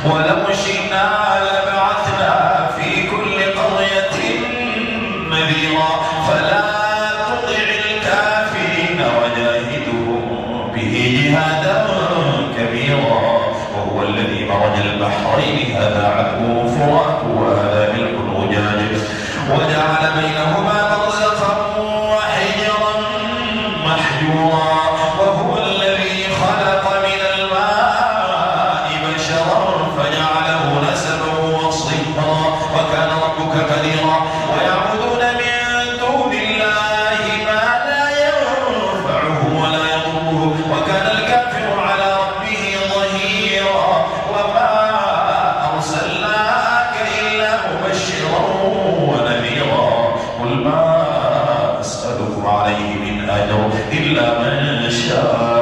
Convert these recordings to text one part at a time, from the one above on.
ولو شئنا لبعثنا في كل قرية نذيرا فلا تطع الكافرين وجاهدهم به جهادا كبيرا وهو الذي مرج البحرين هذا عذب فرات وهذا ملح أجاج وجعل بينهما برزخا وحجرا محجورا وهو الذي خلق من الماء بشرا فجعله نسبا وصهرا وكان ربك قديرا ويعبدون من دون الله ما لا ينفعه ولا يضره وكان الكافر على ربه ظهيرا وما أرسلناك إلا مبشرا ونذيرا قل ما أسألكم عليه من أجر إلا من شاء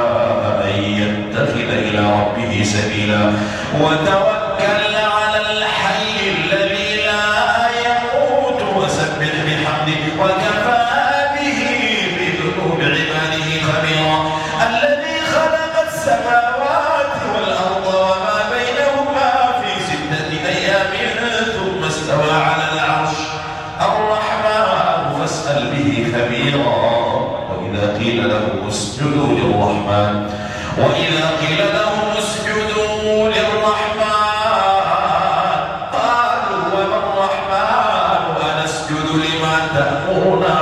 أن يتخذ إلى ربه سبيلا وتوكل على الحي الذي لا يموت وسبح بحمده وكفى به بذنوب عباده خبيرا الذي خلق السماوات والأرض وما بينهما في 6 أيام ثم استوى على العرش الرحمن فاسأل به خبيرا وإذا قيل له اسجدوا للرحمن قالوا وما الرحمن أنسجد لما تأمرنا